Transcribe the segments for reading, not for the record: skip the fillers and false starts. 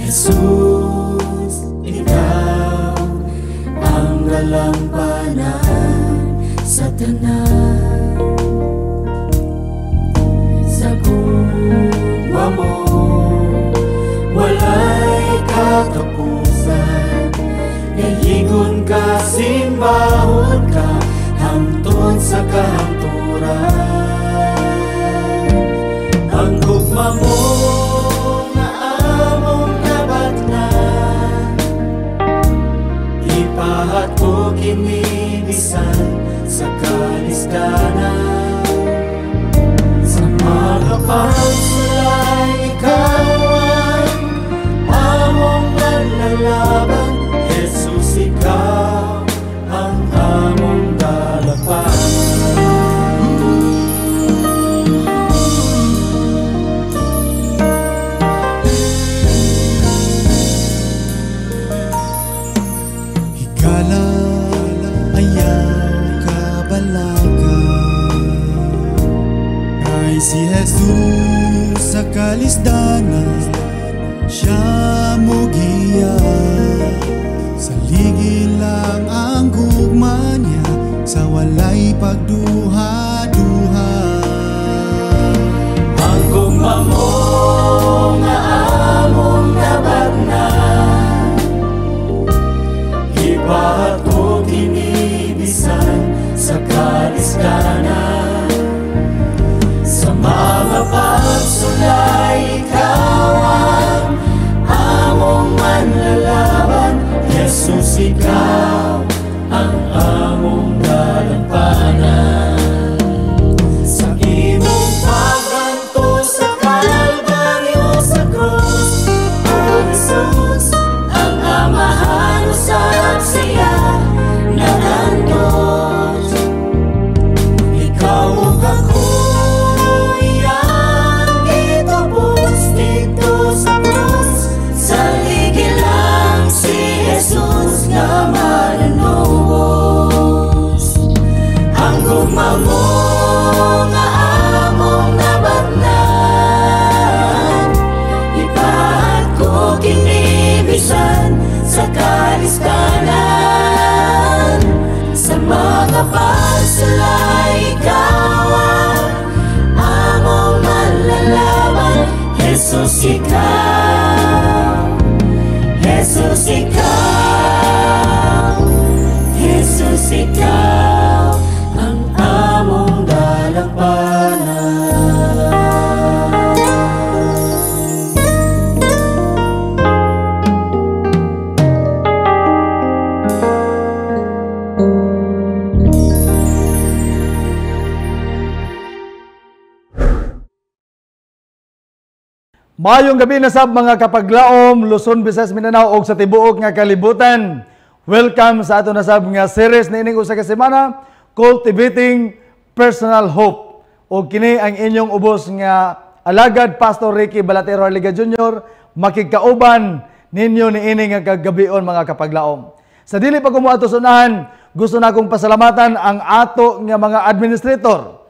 Jesus, ikaw ang galampanan sa tanan. Sa gugma mo walay katapusan, nayigon ka, simbahon ka, hangtod sa kahanturan. Ang gugma mo nga among nabatnan, ipahat ko kini bisan sa kalistanan. Sa mga pagsulay ikaw ang among manlalaban, Jesus, ikaw ang among dalapan. Higala, ayaw kabalaga, ay si Jesus sa kalisdanan, siya mo giya. Sa ligid lang ang gugma niya, sa walay pagduha-duha. Ang gugma mo nga among nabagnan, ipahat ko kini bisan sa kalistanan. Sa mga pagsulay ikaw ang among manlalaban, Jesus, ikaw ang among dalampanan. Sa imong pagganto sa Kalbaryo sa krus, O Jesus, ang amahan usab siya nagantos. Ikaw ug ako iyang gitubos dito sa krus, sa ligid lang si Jesus nga mananubos. Ang gugma mo nga among nabatnan, ipahat ko kini bisan sa kalistanan. Sa mga pagsulay ikaw ang among manlalaban, Jesus, ikaw, Jesus, ikaw, Jesus, ikaw ang among dalampanan. Maayong gabi na sab mga kapaglaom, Luzon, Visayas, Mindanao ug sa tibuok nga kalibutan. Welcome sa ato na sab nga series na ining usa ka semana, Cultivating Personal Hope. O kini ang inyong ubos nga alagad Pastor Ricky Balatero Arliga Jr. makigkauban ninyo ni ining nga kagabion mga kapaglaom. Sa dili pa ko mo ato sunahan, gusto na akong pasalamatan ang ato nga mga administrator.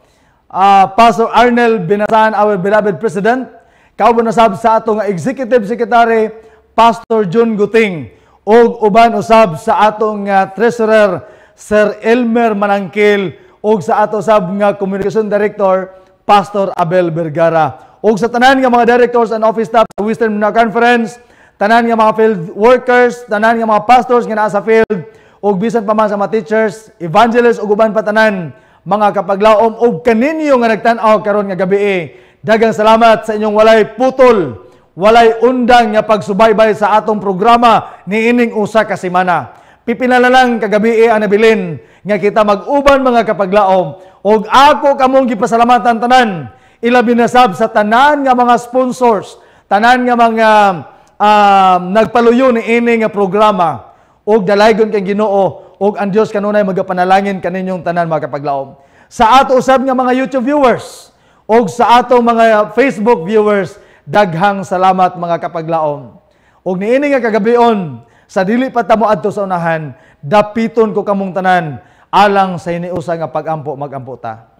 Pastor Arnel Binasan, our beloved President, kauban na sab sa ato nga Executive Secretary, Pastor Jun Guting, og uban usab sa atong Treasurer, Sir Elmer Manangkil, og sa ato sab nga Communication Director, Pastor Abel Vergara. Og sa tanan nga mga directors and office staff sa Western Mindanao Conference, tanan nga mga field workers, tanan nga mga pastors nga naa sa field, og bisan pa man sa mga teachers, evangelists, og uban pa tanan mga kapaglaom, og kaninyo nga nagtan-aw karon nga gabi. Daghang salamat sa inyong walay putol, walay undang nga pagsubaybay sa atong programa ni ining usa ka semana. Pipila lang kagabi ang nabilin nga kita mag-uban mga kapaglaom, og ako kamong gipasalamatan tanan, ilabi na sab sa tanan nga mga sponsors, tanan nga mga nagpaluyo ni ining nga programa, og dalaygon kay Ginoo, og ang Dios kanunay magapanalangin kaninyong tanan mga kapaglaom. Sa ato usab nga mga YouTube viewers, og sa atong mga Facebook viewers, daghang salamat mga kapaglaom. Og niini nga kagabion, sa dili pa ta moadto sa unahan, dapiton ko kamong tanan alang sa iniusa nga pagampo magampo ta.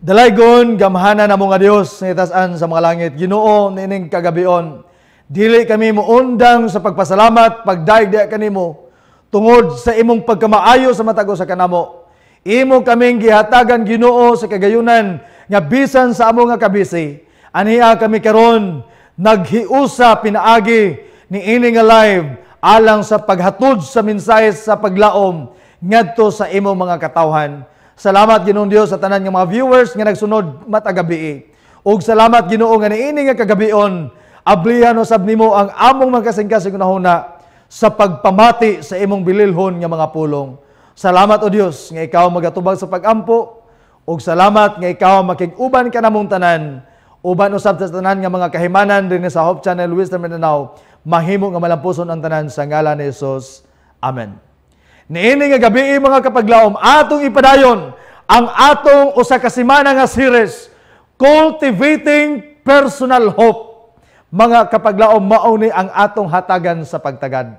Dalaygon gamhanan namo nga Dios nga itaas-an sa mga langit. Ginoo niining kagabion, Dili kami muundang sa pagpasalamat, pagdaigda kanimo tungod sa imong pagkamaayo sa matag usa kanamo. Imo kaming gihatagan Ginoo sa kagayunan nga bisan sa amo nga kabisi. Aniya kami karon naghiusa pinaagi ni ini nga live alang sa paghatod sa mensahe sa paglaom ngadto sa imo mga katawhan. Salamat Ginoong Dios sa tanan nga mga viewers nga nagsunod matag gabi. Ug salamat Ginoo nga niini nga kagabion ablihan usab nimo ang among magkasing-kasing unahuna sa pagpamati sa imong bililhon nga mga pulong. Salamat o Dios nga ikaw magatubag sa pagampo ug salamat nga ikaw makig-uban ka namong tanan. Uban usab sa tanan nga mga kahimanan dinhi sa Hope Channel Wisdom Mindanao, mahimo nga malampuson ang tanan sa ngalan ni Jesus. Amen. Niini nga gabi mga kapaglaom, atong ipadayon ang atong usa ka semana nga series, Cultivating Personal Hope. Mga kapaglaom, mao ni ang atong hatagan sa pagtagad.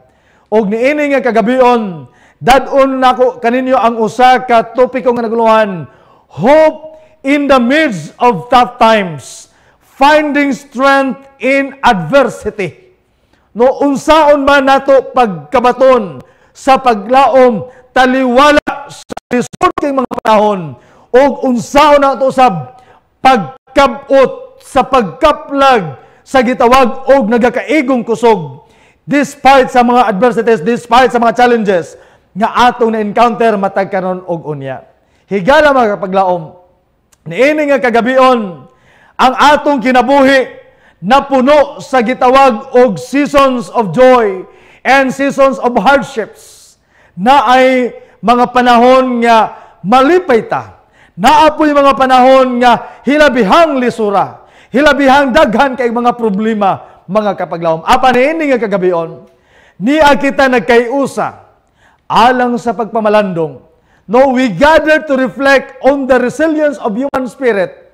Og niini nga kagabion, dadon nako kaninyo ang usa ka topiko nga naguluhan, Hope in the midst of tough times, finding strength in adversity. No unsaon man nato pagkabaton sa paglaom taliwala sa lisod kay mga panahon ug unsaon nato usab pagkabot sa pagkaplag sa gitawag og nagakaigong kusog despite sa mga adversities, despite sa mga challenges nga atong na-encounter matag karon og unya. Higala mga kapaglaom, niini nga kagabion ang atong kinabuhi na puno sa gitawag og seasons of joy and seasons of hardships. Na ay mga panahon nga malipay ta. Naapoy mga panahon nga hilabihang lisura. Hilabihang daghan kay mga problema, mga kapaglaom. Apa niini nga kagabion, niya kita nagkayusa alang sa pagpamalandong. No, we gather to reflect on the resilience of human spirit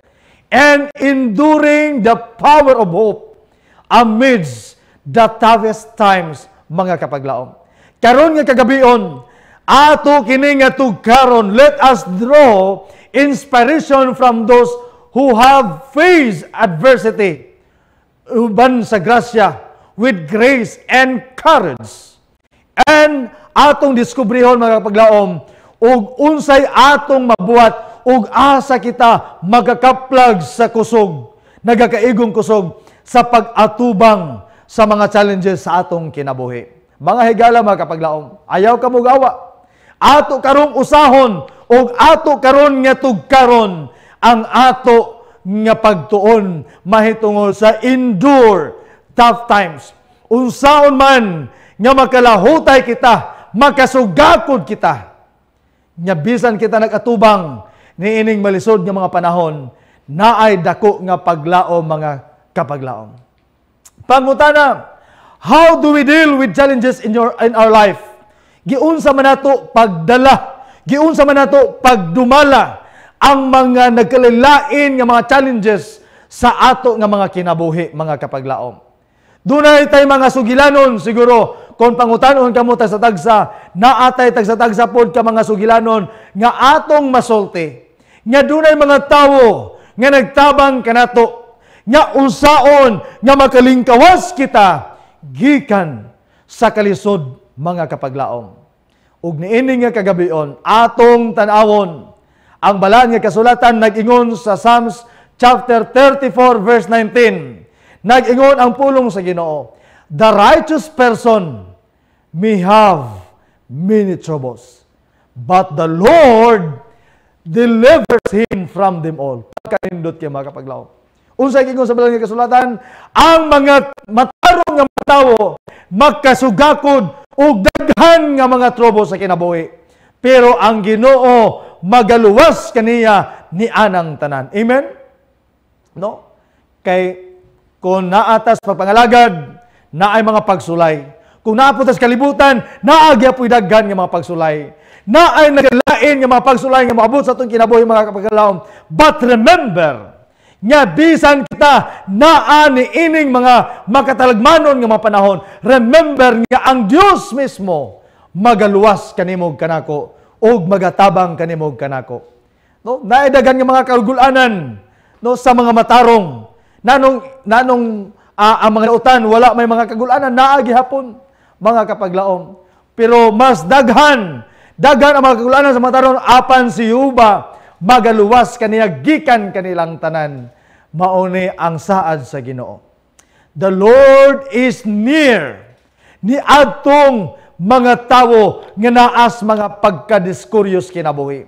and enduring the power of hope amidst the toughest times, mga kapaglaom. Karon nga kagabion, ato kini nga tugkaron, let us draw inspiration from those who have faced adversity uban sa grasya with grace and courage. And atong diskubrihon mga kapaglaom ug unsay atong mabuhat ug asa kita magakaplag sa kusog, nagakaigong kusog sa pag-atubang sa mga challenges sa atong kinabuhi. Mga higala mga kapaglaom, ayaw ka mugawa. Ato karong usahon ug ato karon nga tugkaron ang ato nga pagtuon mahitungod sa endure tough times. Unsaon man nga makalahutay kita, makasugakod kita, nga bisan kita nagatubang niining malisod nga mga panahon, naay dako nga paglaom mga kapaglaom. Pangutana, how do we deal with challenges in our life? Giunsa man nato pagdala, giunsa man nato pagdumala ang mga nagkalilain nga mga challenges sa ato nga mga kinabuhi, mga kapaglaom. Dunay tay mga sugilanon siguro kung pangutanon kamo tagsa-tagsa, naatay tagsa-tagsa pod ka mga sugilanon nga atong masulti. Nga dunay mga tawo nga nagtabang kanato, nga unsaon nga makalingkawas kita gikan sa kalisod, mga kapaglaom. Ug niini nga kagabion atong tan-awon ang balaan nga kasulatan nag-ingon sa Psalms chapter 34 verse 19. Nag-ingon ang pulong sa Ginoo, the righteous person may have many troubles, but the Lord delivers him from them all. Pagkaindot kay mga kapaglaom. Unsay gingon sa balang nga kasulatan, ang mga matarong nga tawo magkasugakod ug daghan nga mga trouble sa kinabuhi. Pero ang Ginoo magaluwas kaniya ni anang tanan. Amen? No? Kay kung naatas pagpangalagad, naay mga pagsulay. Kung naaputas kalibutan, naagyapoy daghan nga mga pagsulay. Naay nagalain nga mga pagsulay nga maabot sa itong kinabuhi mga kapaglaom. But remember, nga bisan kita naa ni ining mga makatalagmanon nga mga panahon, remember nga ang Dios mismo magaluwas kanimog kanako og magatabang kanimog kanako. No, naay daghan nga mga kaugulanan no sa mga matarong nanong ang mga nautan, wala may mga kagulanan, naagi hapon, mga kapaglaom. Pero mas daghan ang mga kagulanan sa mga taron, apan si Yuba, magaluwas kaniya, gikan kanilang tanan. Mauni ang saad sa Ginoo. The Lord is near. Ni atong mga tawo nga naas mga pagkadiskuryos kinabuhi.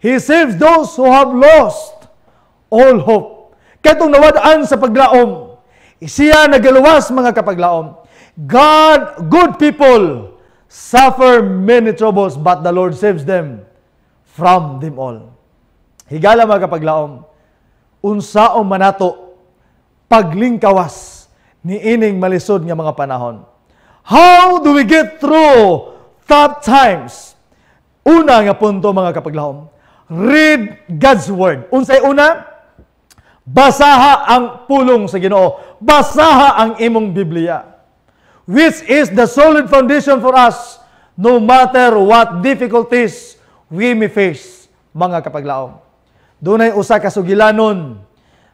He saves those who have lost all hope. Katong nawadaan sa paglaom, siya nagaluwas mga kapaglaom. Good people suffer many troubles, but the Lord saves them from them all. Higala mga kapaglaom, unsaon manato paglingkawas ni ining malisod nga mga panahon. How do we get through tough times? Una nga punto mga kapaglaom, read God's Word. Unsay una? Basaha ang pulong sa Ginoo. Basaha ang imong Biblia. Which is the solid foundation for us no matter what difficulties we may face, mga kapaglaom. Dunay usa ka sugilanon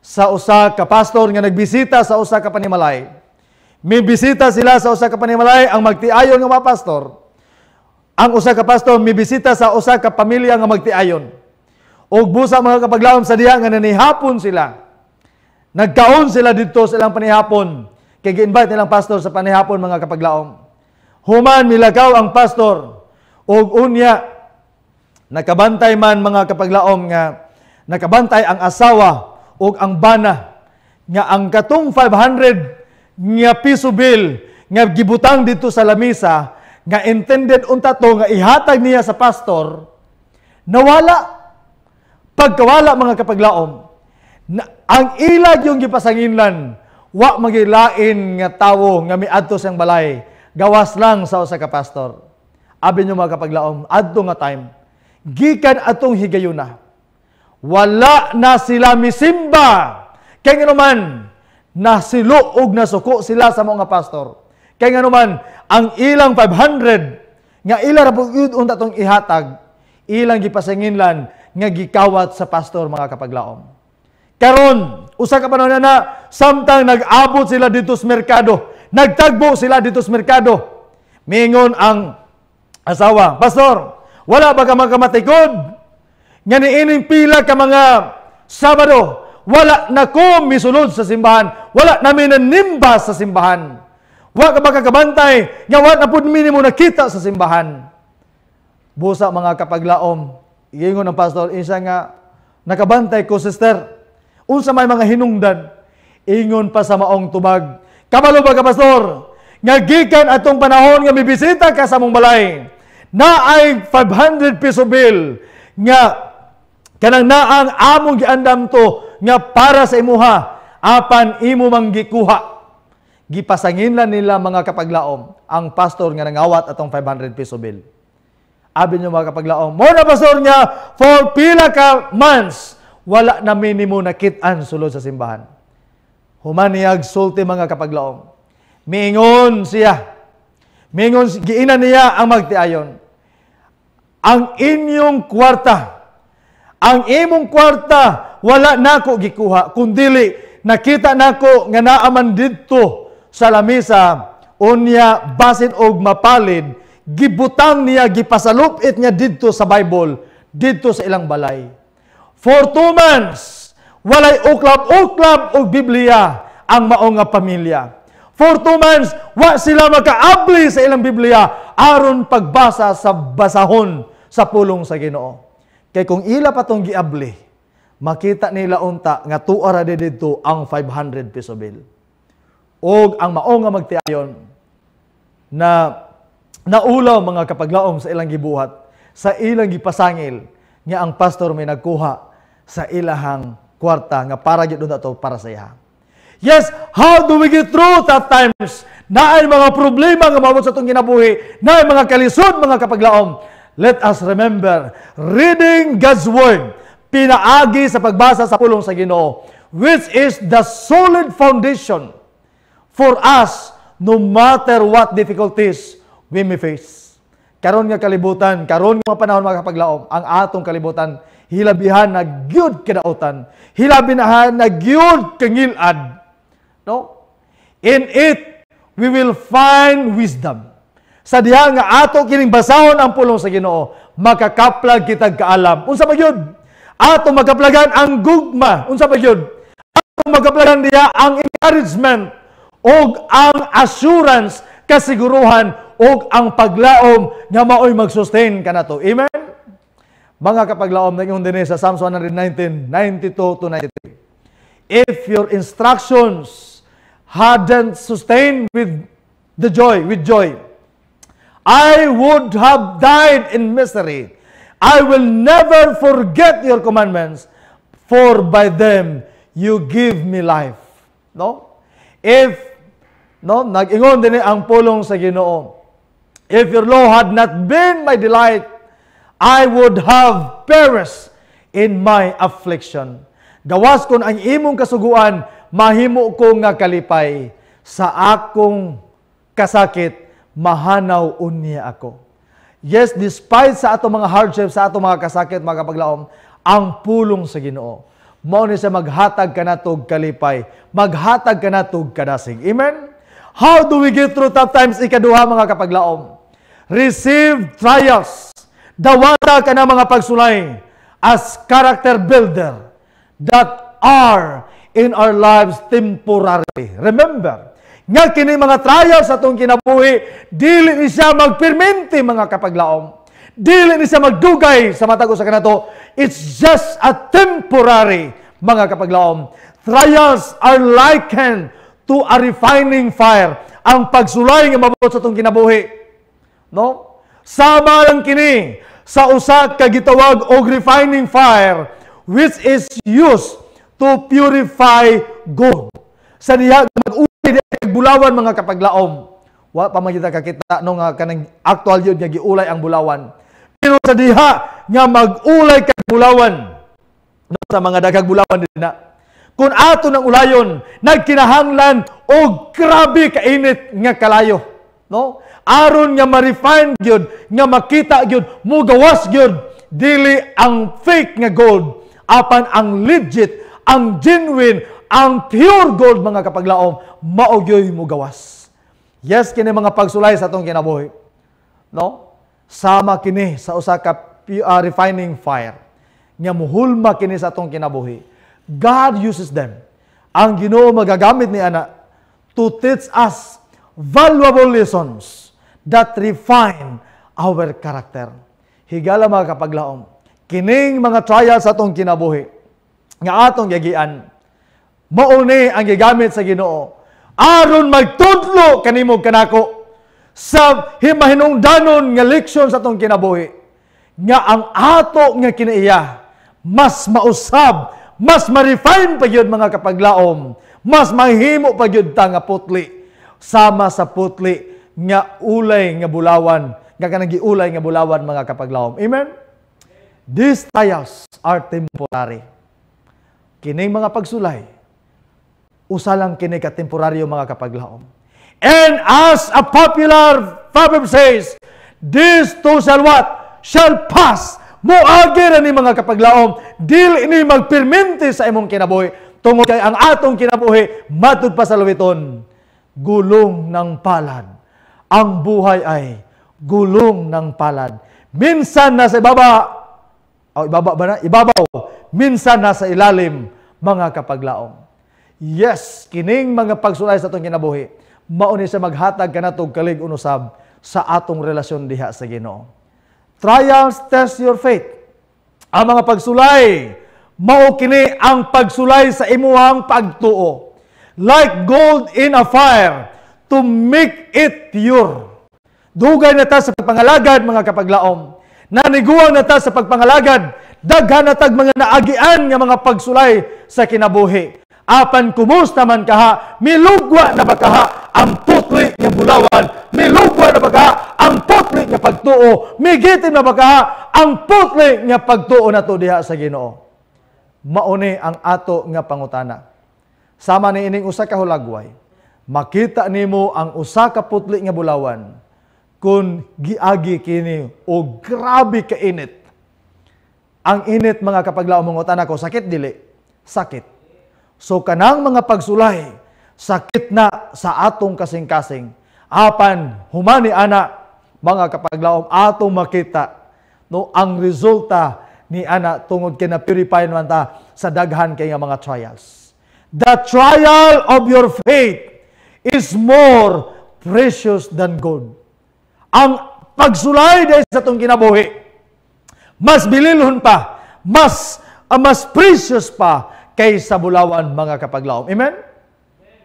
sa usa ka pastor nga nagbisita sa usa ka panimalay. May bisita sila sa usa ka panimalay, ang magtiayon nga mga pastor. Ang usa ka pastor may bisita sa usa ka pamilya nga magtiayon. Og busa mga kapaglaom sa diha nga nanihapon sila. Nagkaon sila dito sa ilang panihapon. Kay gi-invite nilang pastor sa panihapon mga kapaglaom. Human milakaw ang pastor. Og unya nakabantay man mga kapaglaom nga nakabantay ang asawa og ang bana nga ang katong 500 nga piso bill nga gibutang dito sa lamisa nga intended unta to nga ihatag niya sa pastor, nawala. Pagkawala mga kapaglaom, ang ilag yung gipasanginlan, wa magilain nga tawo nga miadto siyang balay, gawas lang sa usa ka pastor. Abi nyo mga kapaglaom, adto nga time, gikan atong higayuna, wala na sila misimba. Kaya nga naman, nasilo og nasuko sila sa mga pastor. Kaya nga naman, ang ilang 500 nga ila ra pud unta tong ihatag, ilang gipasanginlan nga gikawat sa pastor mga kapaglaom. Karon, usa ka panahon na samtang nag-abot sila dito sa merkado, nagtagbo sila dito sa merkado. Mingon ang asawa, pastor, wala ba ka magkamatikod? Nga niining pila ka mga Sabado, wala na ko misulod sa simbahan. Wala namin nanimba sa simbahan. Wala ka makakabantay. Nga wala na po minimo nakita sa simbahan. Busa mga kapaglaom. Iingon ng pastor, isa nga, nakabantay ko, sister. Unsa may mga hinungdan. Ingon pa sa maong tubag. Kabalo ba ka, pastor? Nga gikan atong panahon nga mibisita ka sa mong balay. Na ay 500 piso bill. Nga kanang naang among giandam to nga para sa imuha, apan imo mang gikuha. Gipasanginlan nila mga kapaglaom ang pastor nga nangawat atong 500 piso bill. Abi nyo mga kapaglaom, mo na pastor nga for pila ka months, wala na minimo nakit-an sulod sa simbahan. Humaniyag sulti mga kapaglaom. Mingon siya. Mingon, giinan niya ang magtiayon. Ang inyong kwarta, ang imong kwarta, wala nako gikuha, kundili nakita nako nga naaman didto sa lamisa, unya basin og mapalid, gibutang niya, gipasalupit niya didto sa Bible, didto sa ilang balay. For 2 months, walay uklab-uklab og Biblia ang maong nga pamilya. For 2 months, wa sila makaabli sa ilang Biblia aron pagbasa sa basahon sa pulong sa Ginoo. Kay kung ila pa tong giabli, makita nila unta nga tuara didto ang 500 piso bill. Og ang mao nga magtiayon na naulaw mga kapaglaom sa ilang gibuhat, sa ilang gipasangil nga ang pastor may nagkuha sa ilahang kwarta nga para gyud to para sa iya. Yes, how do we get through tough times? Naay mga problema nga mabot sa itong ginabuhi, naay mga kalisod mga kapaglaom. Let us remember, reading God's Word, pinaagi sa pagbasa sa pulong sa Ginoo, which is the solid foundation for us no matter what difficulties we may face. Karon nga kalibutan, karon nga panahon mga kapaglaom, ang atong kalibutan, hilabihan na gyud kadautan, hilabihan na gyud kangilad. No? In it we will find wisdom. Sa diha nga ato kining basahon ang pulong sa Ginoo, makakaplag kitag kaalam. Unsa ba gyud? Ato magaplagan ang gugma. Unsa ba gyud? Ato magaplagan diha ang encouragement og ang assurance, kasiguruhan og ang paglaom nga maoy mag-sustain kanato. Amen. Mga kapaglaom, nag-ingon din sa Psalms 119, 92 to 93. If your instructions hadn't sustained with joy, I would have died in misery. I will never forget your commandments, for by them you give me life. No? Nag-ingon din ang pulong sa Ginoo. If your law had not been my delight, I would have perished in my affliction. Gawas kon ang imong kasuguan, mahimo ko nga kalipay. Sa akong kasakit, mahanaw unya ako. Yes, despite sa ato mga hardships, sa ato mga kasakit, mga kapaglaom, ang pulong sa Ginoo, mao ni siya maghatag kanatog kalipay, maghatag kanatog kadasig. Amen? How do we get through tough times? Ikaduha, mga kapaglaom. Receive trials. Dawata ka na mga pagsulay as character builder that are in our lives temporarily. Remember, nga kini mga trials sa atong kinabuhi, dili ni siya magpermente, mga kapaglaom. Dili ni siya magdugay sa matag usa kanato. It's just a temporary, mga kapaglaom. Trials are likened to a refining fire. Ang pagsulay nga mabuot sa atong kinabuhi, no? Sama lang kini sa usa ka gitawag og refining fire, which is used to purify gold. Sa diha mag-ulay bulawan, mga kapaglaom. Wa pa man kita kakita no nga kanang actual yun nga giulay ang bulawan. Pero sa diha nga mag-ulay kag bulawan, no, sa mga daghang bulawan din na. Kung ato nang ulayon, nagkinahanglan og grabe kainit nga kalayo, no? Aron nga ma-refine gyud, nga makita gyud, mugawas gyud dili ang fake nga gold, apan ang legit, ang genuine, ang pure gold, mga kapaglaom, maogyoy mo gawas. Yes, kini mga pagsulay sa atong kinabuhi. No? Sama kini sa usa ka refining fire. Nga muhulma kini sa atong kinabuhi. God uses them. Ang Ginoo magagamit ni ana to teach us valuable lessons that refine our character. Higala, mga kapaglaom, kining mga trials sa atong kinabuhi nga atong yagian, mauni ang gigamit sa Ginoo aron magtudlo kanimo kanako sa himahinungdanon nga leksyon sa atong kinabuhi, nga ang ato nga kinaiya mas mausab, mas ma-refine pa gyud, mga kapaglaom, mas mahimo pa gyud ta nga putli sama sa putli nga ulay nga bulawan, nga kanang giulay nga bulawan, mga kapaglaom. Amen. These trials are temporary. Kining mga pagsulay, usa lang kini ka temporaryo, mga kapaglaom. And as a popular proverb says, this too shall what? Shall pass. Moagi ra ni, mga kapaglaom, dili ni magpermente sa imong kinabuhi, tungod kay ang atong kinabuhi matud pa sa luwiton, gulong ng palad. Ang buhay ay gulong ng palad. Minsan nasa ibabaw, minsan nasa ilalim, mga kapaglaom. Yes, kining mga pagsulay sa atong kinabuhi, mauni sa maghatag kanatog kalig unusab sa atong relasyon diha sa Ginoo. Trials test your faith. Ang mga pagsulay, mao kini ang pagsulay sa imuhang pagtuo. Like gold in a fire, to make it pure. Dugay na ta sa pagpangalagad, mga kapaglaom. Naniguang na ta sa pagpangalagad, daghan na tag mga naagian nga mga pagsulay sa kinabuhi. Apan kumusta man kaha, milugwa na ba kaha ang putli nga bulawan, milugwa na ba kaha ang putli nga pagtuo, migitin na ba kaha ang putli nga pagtuo nato diha sa Ginoo. Mauni ang ato nga pangutana. Sama ni ining usa ka hulagway, makita nimo ang usa ka putli nga bulawan kung giagi kini o grabe ka init. Ang init, mga kapaglaom, mong utana ko, sakit dili? Sakit. So kanang mga pagsulay sakit na sa atong kasing-kasing. Apan humani ana mga kapaglaom atong makita no ang resulta ni ana tungod kay na-purify man ta sa daghan kay nga mga trials. The trial of your faith is more precious than gold. Ang pagsulay dahil sa itong kinabuhi, mas bililhon pa, mas precious pa kaysa bulawan mga kapaglaom. Amen?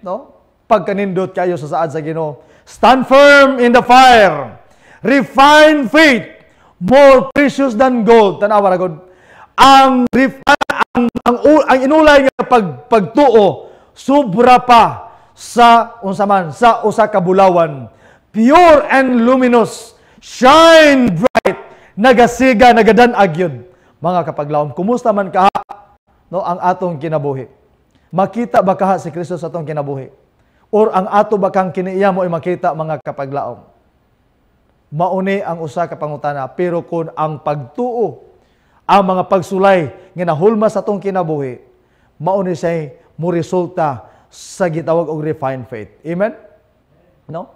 No? Pagkanindot kayo sa saad sa Ginoo, stand firm in the fire. Refine faith, more precious than gold. Tanawa ra gud. Ang inulay nga pagtuo sobra pa sa unsaman sa usa ka bulawan, pure and luminous, shine bright, nagasiga nagadan-ag yun. Mga kapaglaom, kumusta man kaha no ang atong kinabuhi? Makita ba kaha si Kristo sa atong kinabuhi? Or ang ato bakang kiniiya mo ay makita mga kapaglaom? Mauni ang usa ka pangutana, pero kung ang pagtuo, ang mga pagsulay nga nahulma sa atong kinabuhi, mauni siya mo resulta sa gitawag og refined faith. Amen? No?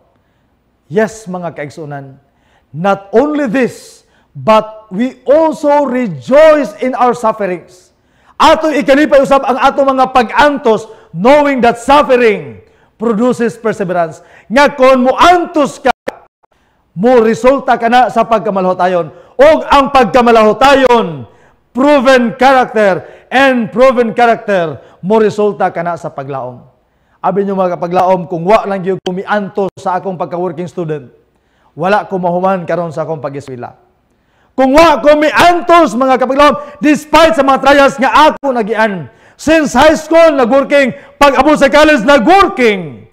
Yes, mga kaigsunan. Not only this, but we also rejoice in our sufferings. Ato ikalipay usab ang ato mga pag-antos, knowing that suffering produces perseverance. Nga kon mo antos ka, mo resulta ka na sa pagkamalahotayon. O ang pagkamalahotayon, proven character, and proven character, mo resulta ka na sa paglaom. Abi nyo mga kapaglaom, kung wa lang yung kumiantos sa akong pagka-working student, wala ko mahuman karon sa akong pag-eskwela. Kung wa ko miantos mga kapaglaom, despite sa mga trials nga ako nagian, since high school nag-working, pag-abot sa college nag-working,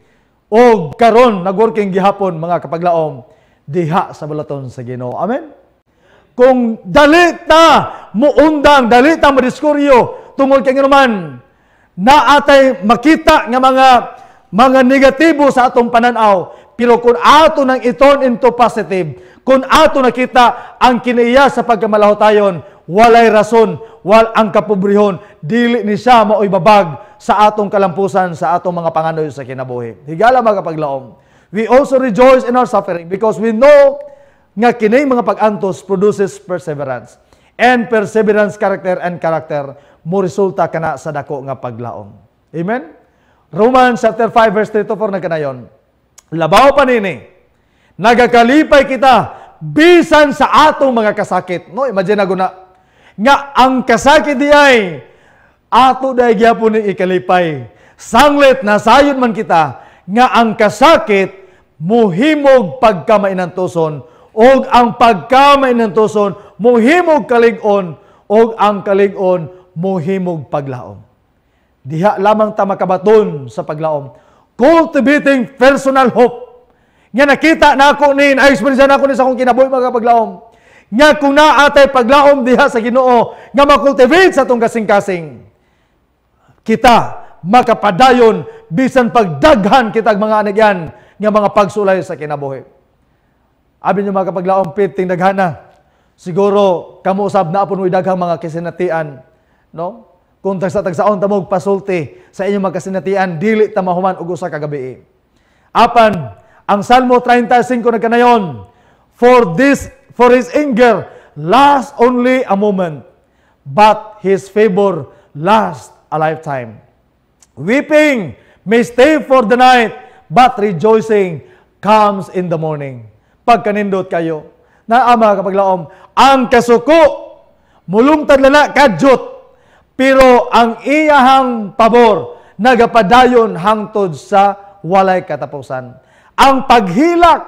o karon nag-working gihapon mga kapaglaom, diha sa balaton sa Ginoo. Amen? Kung dalita mo undang, dalita mo diskuryo, tungod kay naman, naatay makita nga mga negatibo sa atong pananaw, pero kung ato nang i-turn into positive, kung ato nakita ang kiniya sa pagkamalahotayon, walay rason, ang kapobrehon, dili ni siya maoy babag sa atong kalampusan, sa atong mga panganoy sa kinabuhi. Higala mga kapaglaom, we also rejoice in our suffering because we know nga kini mga pag-antos produces perseverance. And perseverance, character, and character, mo resulta kana sa dako nga paglaom. Amen? Romans chapter 5 verse 3 to 4 na kanayon. Labaw pa nini, nagakalipay kita bisan sa atong mga kasakit. No, imagine na guna. Nga ang kasakit di ay ato dahi gyapon ni ikalipay. Sanglit na sayod man kita nga ang kasakit muhimog pagkamainantuson og ang pagkamainantuson muhimog kalig-on og ang kalig-on muhimog paglaom. Diha lamang ta makabaton sa paglaom. Cultivating personal hope. Nga nakita na ako ni, na-experience na ako ni sa akong kinabuhi mga paglaom. Nga kung naatay paglaom diha sa Ginoo, nga makultivate sa itong kasing-kasing, kita makapadayon bisan pagdaghan kitag mga anigyan nga mga pagsulay sa kinabuhi. Abi nyo mga kapaglaom, piting daghana. Siguro, kamo usab na apon mo daghang mga kasinatian, no? Kung tagsa-tagsaon tamog pasulti sa inyong mga kasinatian, dili ta mahuman og usa ka gabi. Apan, ang Salmo 35 na kanayon, for his anger lasts only a moment, but his favor lasts a lifetime. Weeping may stay for the night, but rejoicing comes in the morning. Pagkanindot kayo, na mga kapaglaom, ang kasuko, mulungtad lana kadyot, pero ang iyahang pabor, nagapadayon hangtod sa walay katapusan. Ang paghilak,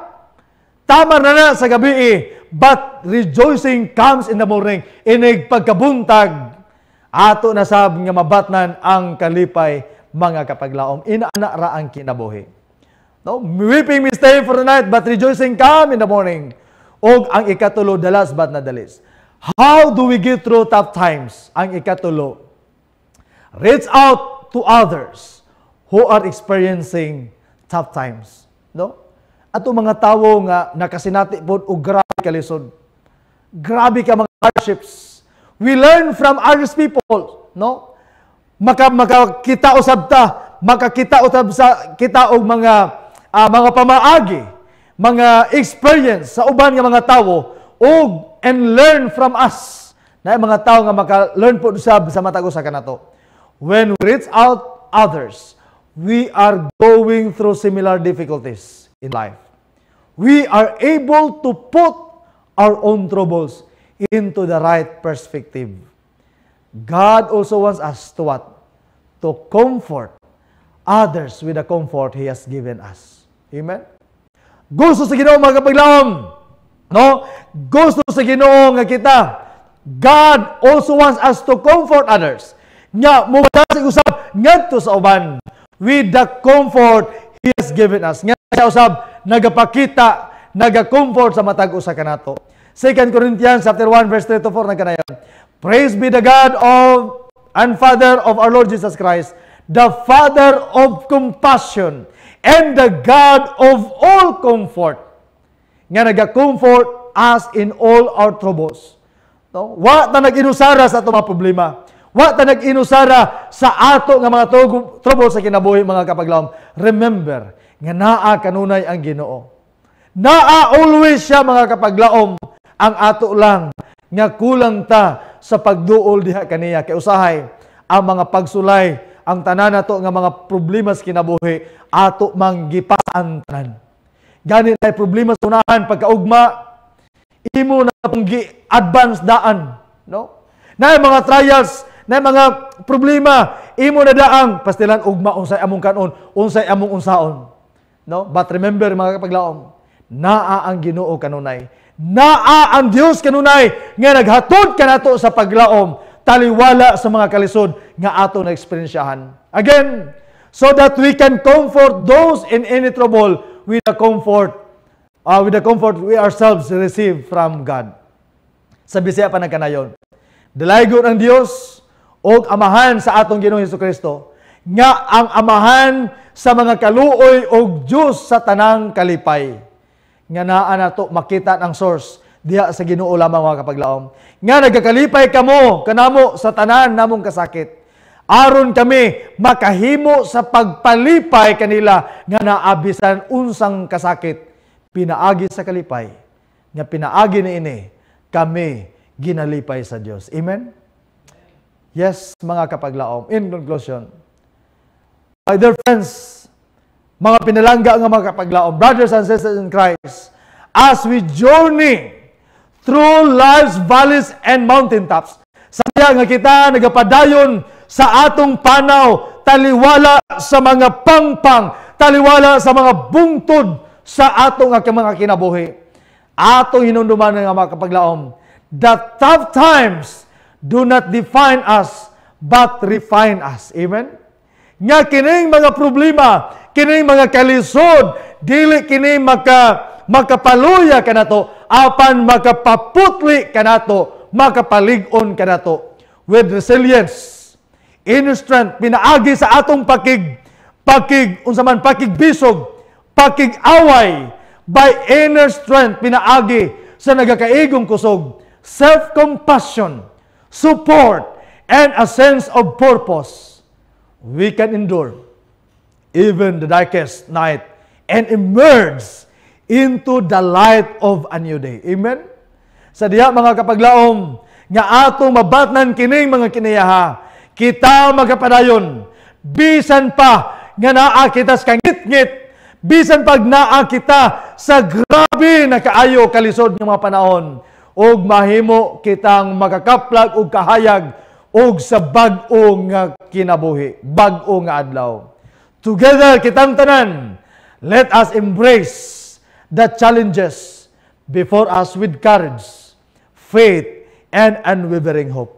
tama na sa gabi, but rejoicing comes in the morning. Inig pagkabuntag, ato nasab nga mabatnan ang kalipay mga kapaglaom. Inaana ra ang kinabuhi. No? Weeping may stay for the night, but rejoicing come in the morning. Og ang ikatulo, the last but not the least. How do we get through tough times? Ang ikatulo, reach out to others who are experiencing tough times. No? Ato mga tawo nga nakasinati po og grabe ka lisod. Grabe ka mga hardships. We learn from others people, no? Makakita usab ta makakita utab sa kita og mga pamaagi, mga experience sa uban nga mga tawo og and learn from us. Na mga tawo nga maka-learn po usab sa matag usa kanato. When we reach out others, we are going through similar difficulties in life. We are able to put our own troubles into the right perspective. God also wants us to what? To comfort others with the comfort He has given us. Amen? Gusto sa Ginoo mga kapaglaom. No? Gusto sa Ginoo nga kita. God also wants us to comfort others. Nga, mumadasig usab ngadto sa uban with the comfort He has given us. Nga siya usab nagapakita, nagacomfort sa matag usa kanato. 2 Corinthians chapter 1 verse 3 to 4 nagkanayon. Praise be the God of and Father of our Lord Jesus Christ, the Father of compassion and the God of all comfort. Nga naga-comfort us in all our troubles. No? Wa ta nag-inusara sa ato mga problema. Wa ta nag-inusara sa ato nga mga trouble sa kinabuhi mga kapaglaom. Remember, nga naa kanunay ang Ginoo. Naa always siya mga kapaglaom. Ang ato lang nga kulang ta sa pagduol diha kaniya kay usahay ang mga pagsulay, ang tanan nato nga mga problema sa kinabuhi ato manggipasaan tanan. Gani tay problema sa unahan pagkaugma imo na pong gi-advance daan, no? Na mga trials, na mga problema imo na daang pastilan ugma unsay among kanon, unsay among unsaon. No? But remember mga kapaglaom, naa ang Ginoo kanunay. Naa ang Dios kanunay nga naghatod kanato sa paglaom taliwala sa mga kalisod nga ato na eksperyensyahan. Again, so that we can comfort those in any trouble with the comfort we ourselves receive from God. Sa Bisaya pa nagkanayon. Dalaygon ang Dios o amahan sa atong Ginoong Hesukristo nga ang amahan sa mga kaluoy o Diyos sa tanang kalipay. Nga naa nato makita ang source diha sa Ginoo lamang mga kapaglaom. Nga nagakalipay kamo kanamo sa tanan namong kasakit. Aron kami makahimo sa pagpalipay kanila nga naabisan unsang kasakit. Pinaagi sa kalipay. Nga pinaagi ni ini kami ginalipay sa Dios. Amen? Yes, mga kapaglaom. In conclusion, my dear friends, mga pinalangga nga mga kapaglaom, brothers and sisters in Christ, as we journey through life's valleys and mountaintops, sabiha nga kita nagapadayon sa atong panaw, taliwala sa mga pangpang, taliwala sa mga bungtod sa atong mga kinabuhi. Atong hinunduman nga mga kapaglaom, the tough times do not define us, but refine us. Amen? Nga kining mga problema, kining mga kalisod, dili kini makapaluya kanato, apan makapaputli kanato, makapalig-on kanato. With resilience, inner strength, pinaagi sa atong pakigbisog, pakig-away, by inner strength, pinaagi sa nagakaigong kusog, self-compassion, support, and a sense of purpose, we can endure even the darkest night and emerge into the light of a new day. Amen? Sa diha mga kapaglaom, nga atong mabatnan kining mga kiniyaha, kita magapadayon, bisan pa nga naa kita sa kangit-ngit, bisan pag naa kita sa grabe na kaayo kalisod ng mga panahon, og mahimo kitang makakaplag og kahayag og sa bag-o nga kinabuhi, bag-o nga adlaw. Together kitang tanan, let us embrace the challenges before us with courage, faith, and unwavering hope.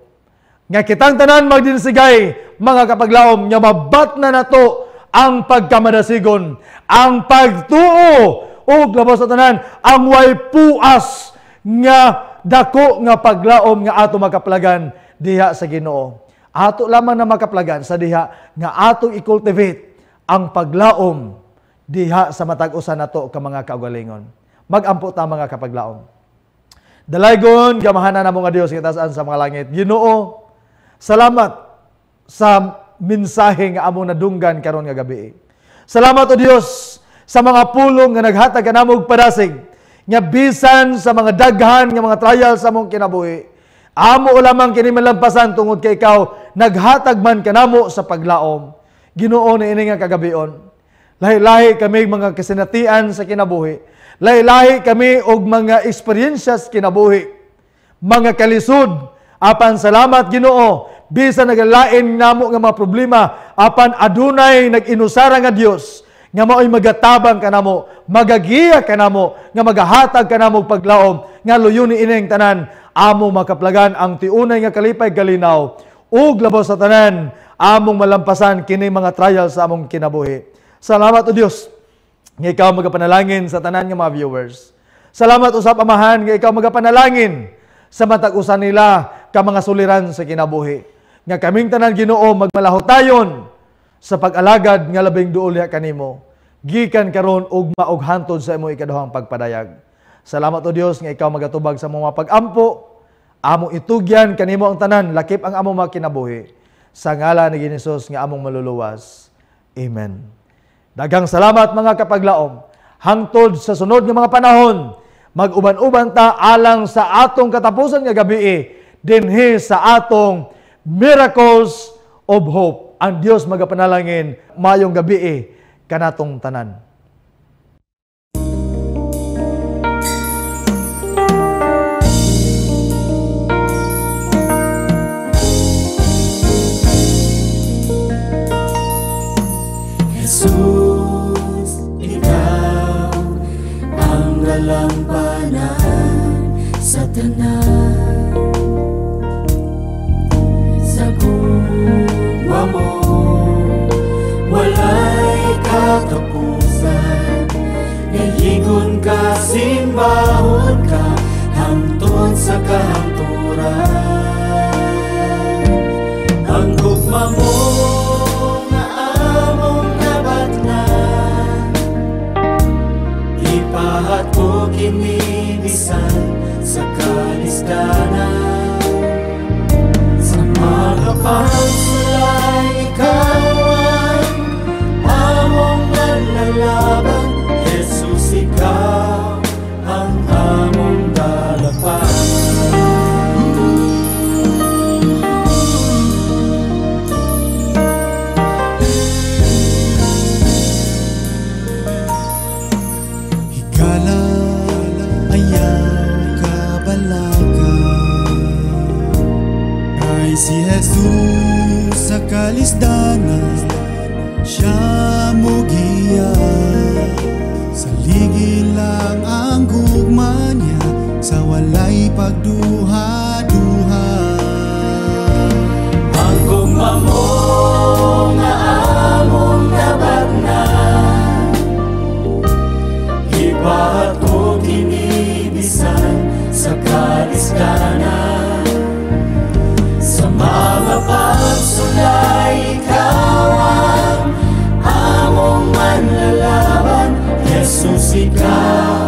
Nga kitang tanan magdinsigay, mga kapaglaom, nga mabat na nato ang pagkamadasigon, ang pagtuo, o labas sa tanan, ang way puas nga dako nga paglaom nga ato makaplagan diha sa Ginoo. Ato lamang na makaplagan sa diha nga atong i-cultivate ang paglaom diha sa matag-usa nato ka mga kaugalingon. Magampo ta mga kapaglaom. Dalaygon gamahanan namo nga Dios kita sa mga langit. Ginoo, salamat sa mensahe nga among nadunggan karon nga gabi. Salamat o Dios sa mga pulong nga naghatag kanamo og padasig nga bisan sa mga daghan nga mga trial sa among kinabuhi. Amo lamang kini malampasan tungod kay ikaw naghatag man kanamo sa paglaom. Ginoo niini nga kagabion. Lahi-lahi kami mga kasinatian sa kinabuhi. Lahi-lahi kami og mga experiences kinabuhi. Mga kalisod. Apan salamat Ginoo, bisan nagalain namo nga mga problema, apan adunay nag-inusara nga Dios nga mao'y magatabang kanamo, magagiya kanamo, nga magahatag kanamo paglaom, nga luyon ni ining tanan, among makaplagan ang tiunay nga kalipay kalinaw, ug labaw sa tanan, among malampasan kini mga trials sa among kinabuhi. Salamat o Dios, nga ikaw magapanalangin sa tanan nga mga viewers. Salamat usab Amahan, nga ikaw magapanalangin sa matag-usan nila ka mga suliran sa kinabuhi. Nga kaming tanan Ginoo magmalahotayon sa pag-alagad nga labing duol ya kanimo. Gikan karon ug maog hantod sa imo ikaduhang pagpadayag. Salamat o Dios nga ikaw magatubag sa mga pag-ampo. Among itugyan kanimo ang tanan, lakip ang among mga kinabuhi. Sa ngalan ni Jesus nga among maluluwas. Amen. Daghang salamat mga kapaglaom. Hangtod sa sunod nga mga panahon, mag-uban-uban ta alang sa atong katapusan nga gabi dinhi sa atong Miracles of Hope. Ang Dios magapanalangin mayong gabi kanatong tanan. Jesus, ikaw ang galampanan sa tanan. Sa gugma mo, walay katapusan. Nayigon ka, simbahon ka, hangtod sa kahangturan. Ang gugma mo nga among nabatnan, ipahat ko kinibisan sa kalisdanan. Sa mga pagsulay, ikaw ang among manlalaban. Jesus, ikaw ang among dalapan. Higala, ayaw kabalaga. Ay si Jesus sa kalisdanan, siya mo giya. Sa ligid lang ang gugma niya, sa walay pagduha-duha. Ang gugma mo nga among nabagnan, ipahat ko kinibisan sa kalisdanan. Sa mga pagsulay, ikaw ang among manlalaban. Jesus, ikaw